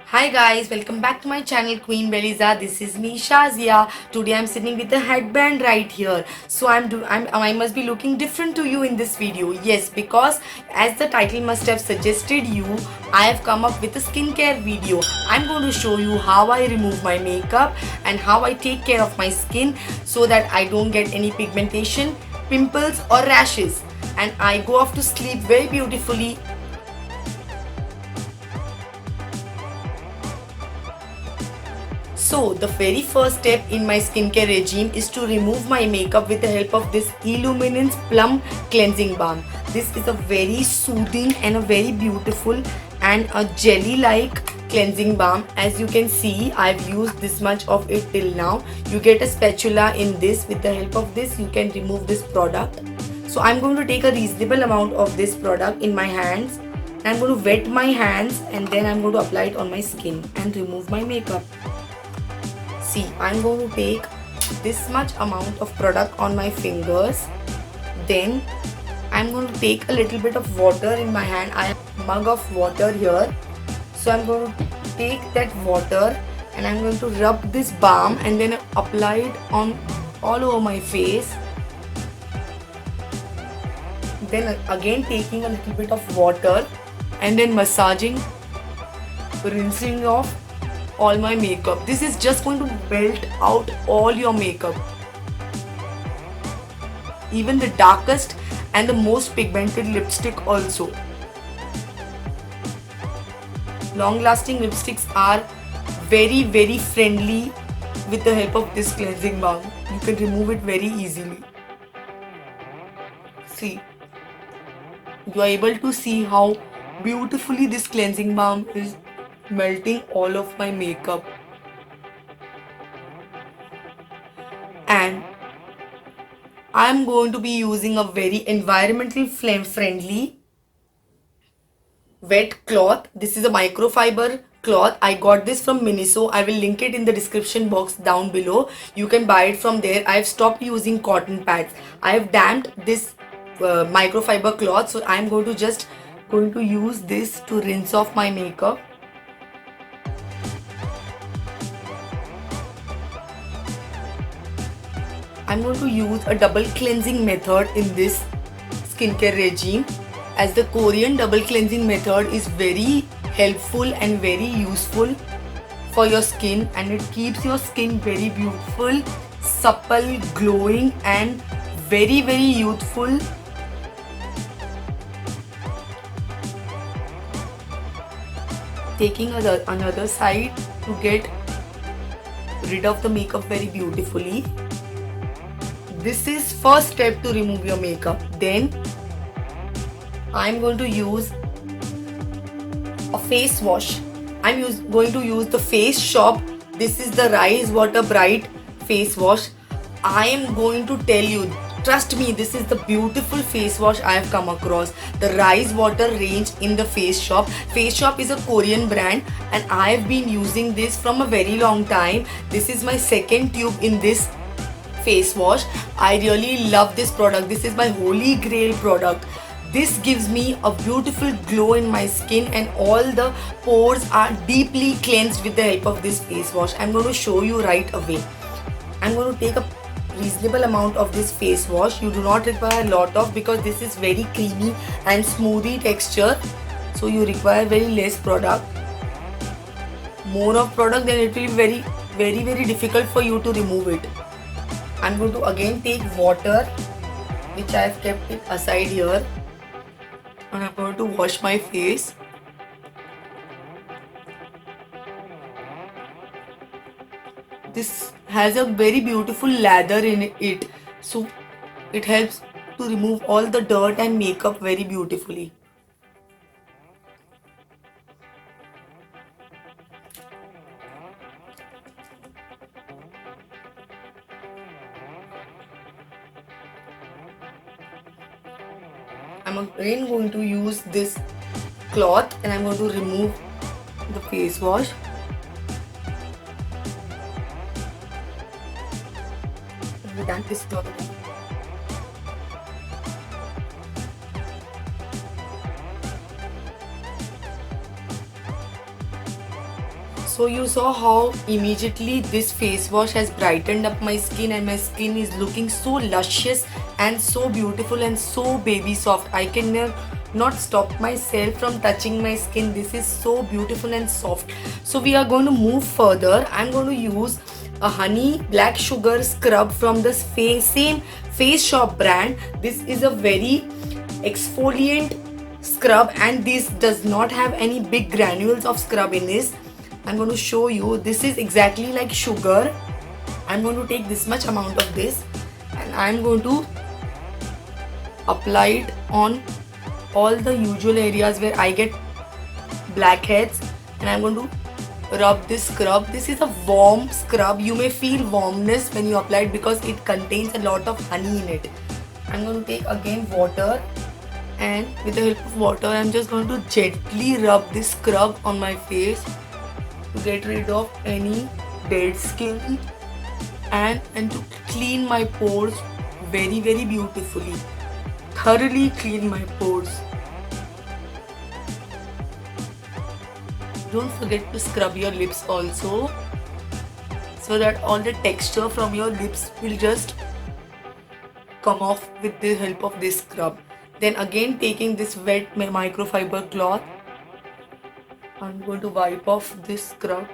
Hi guys, welcome back to my channel Queen Beliza. This is me Shazia. Today I'm sitting with a headband right here. So I must be looking different to you in this video. Yes, because as the title must have suggested you, I have come up with a skincare video. I'm going to show you how I remove my makeup and how I take care of my skin so that I don't get any pigmentation, pimples or rashes, and I go off to sleep very beautifully. So the very first step in my skincare regime is to remove my makeup with the help of this Illuminance Plum Cleansing Balm. This is a very soothing and a very beautiful and a jelly like cleansing balm. As you can see, I've used this much of it till now. You get a spatula in this. With the help of this you can remove this product. So I'm going to take a reasonable amount of this product in my hands. I'm going to wet my hands and then I'm going to apply it on my skin and remove my makeup. See, I'm going to take this much amount of product on my fingers. Then I'm going to take a little bit of water in my hand. I have a mug of water here. So I'm going to take that water and I'm going to rub this balm and then apply it on all over my face. Then again taking a little bit of water and then massaging, rinsing off all my makeup. This is just going to melt out all your makeup, even the darkest and the most pigmented lipstick also. Long lasting lipsticks are very friendly with the help of this cleansing balm. You can remove it very easily. See, you are able to see how beautifully this cleansing balm is melting all of my makeup. And I'm going to be using a very environmental flame friendly wet cloth. This is a microfiber cloth. I got this from Miniso. I will link it in the description box down below. You can buy it from there. I have stopped using cotton pads. I have damped this microfiber cloth, so I'm going to use this to rinse off my makeup. I'm going to use a double cleansing method in this skincare regime, as the Korean double cleansing method is very helpful and very useful for your skin, and it keeps your skin very beautiful, supple, glowing and very youthful. Taking another side to get rid of the makeup very beautifully. This is first step to remove your makeup. Then I'm going to use a face wash. Going to use the Face Shop. This is the Rise Water Bright face wash. I am going to tell you, trust me, this is the beautiful face wash I have come across. The Rise Water range in the Face Shop. Face Shop is a Korean brand and I have been using this from a very long time. This is my second tube in this face wash. I really love this product. This is my holy grail product. This gives me a beautiful glow in my skin and all the pores are deeply cleansed with the help of this face wash. I'm going to show you right away. I'm going to take a reasonable amount of this face wash. You do not require a lot of, because this is very creamy and smoothie texture. So you require very less product. More of product, then it will be very difficult for you to remove it. I'm going to again take water, which I have kept it aside here, and I'm going to wash my face. This has a very beautiful lather in it, so it helps to remove all the dirt and makeup very beautifully. I'm again going to use this cloth and I'm going to remove the face wash. We're done this cloth. So you saw how immediately this face wash has brightened up my skin, and my skin is looking so luscious and so beautiful and so baby soft. I can not stop myself from touching my skin. This is so beautiful and soft. So we are going to move further. I'm going to use a honey black sugar scrub from the same Face Shop brand. This is a very exfoliant scrub, and this does not have any big granules of scrub in this. I'm going to show you. This is exactly like sugar. I'm going to take this much amount of this, and I'm going to apply it on all the usual areas where I get blackheads, and I'm going to rub this scrub. This is a warm scrub. You may feel warmness when you apply it because it contains a lot of honey in it. I'm going to take again water, and with the help of water I'm just going to gently rub this scrub on my face to get rid of any dead skin and to clean my pores very beautifully. Thoroughly clean my pores. Don't forget to scrub your lips also, so that all the texture from your lips will just come off with the help of this scrub. Then again, taking this wet microfiber cloth, I'm going to wipe off this scrub.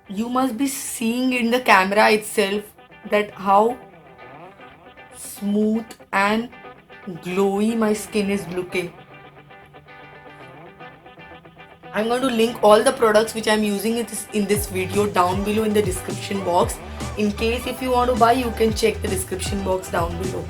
You must be seeing in the camera itself that how smooth and glowy my skin is looking. I'm going to link all the products which I'm using in this video down below in the description box. In case if you want to buy, you can check the description box down below.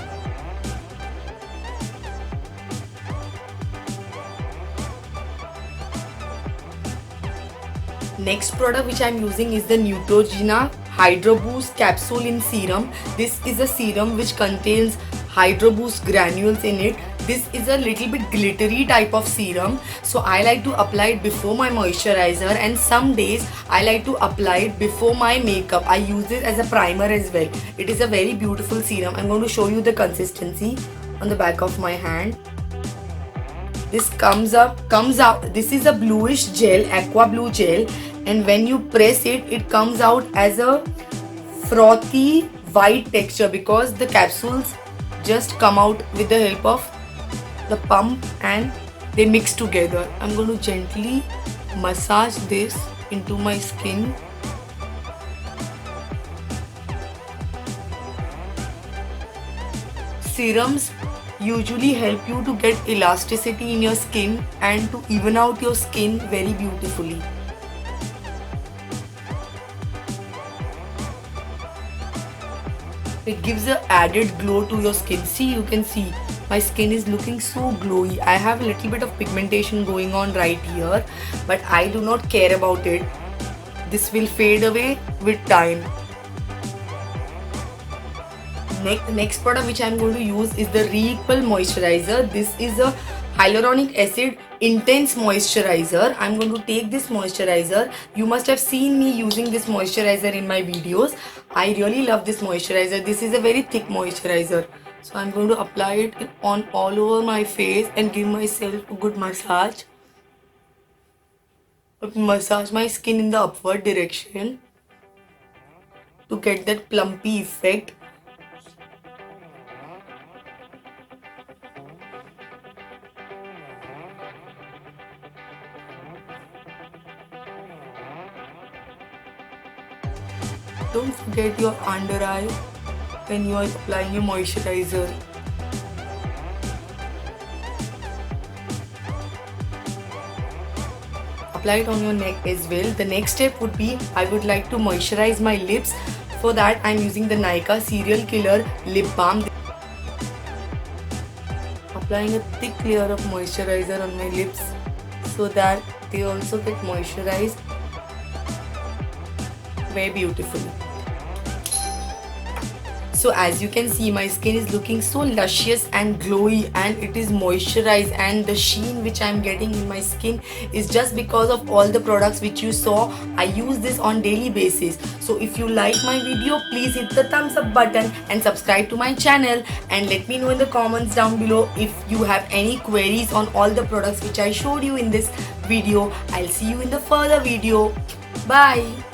Next product which I'm using is the Neutrogena Hydro Boost Capsule in Serum. This is a serum which contains Hydro Boost granules in it. This is a little bit glittery type of serum, so I like to apply it before my moisturizer, and some days I like to apply it before my makeup. I use it as a primer as well. It is a very beautiful serum. I'm going to show you the consistency on the back of my hand. This comes out. This is a bluish gel, aqua blue gel, and when you press it, it comes out as a frothy white texture because the capsules just come out with the help of the pump and they mix together. I'm going to gently massage this into my skin. Serums usually help you to get elasticity in your skin and to even out your skin very beautifully. It gives an added glow to your skin. See, you can see my skin is looking so glowy. I have a little bit of pigmentation going on right here, but I do not care about it. This will fade away with time. Next product which I am going to use is the Repel Moisturizer. This is a hyaluronic acid intense moisturizer. I'm going to take this moisturizer. You must have seen me using this moisturizer in my videos. I really love this moisturizer. This is a very thick moisturizer. So I'm going to apply it on all over my face and give myself a good massage. Massage my skin in the upward direction to get that plumpy effect. Don't forget your under eye when you are applying your moisturizer. Apply it on your neck as well. The next step would be I would like to moisturize my lips. For that I am using the Nykaa Serial Killer Lip Balm. Applying a thick layer of moisturizer on my lips so that they also get moisturized very beautifully. So as you can see, my skin is looking so luscious and glowy, and it is moisturized, and the sheen which I am getting in my skin is just because of all the products which you saw. I use this on daily basis. So if you like my video, please hit the thumbs up button and subscribe to my channel, and let me know in the comments down below if you have any queries on all the products which I showed you in this video. I'll see you in the further video. Bye.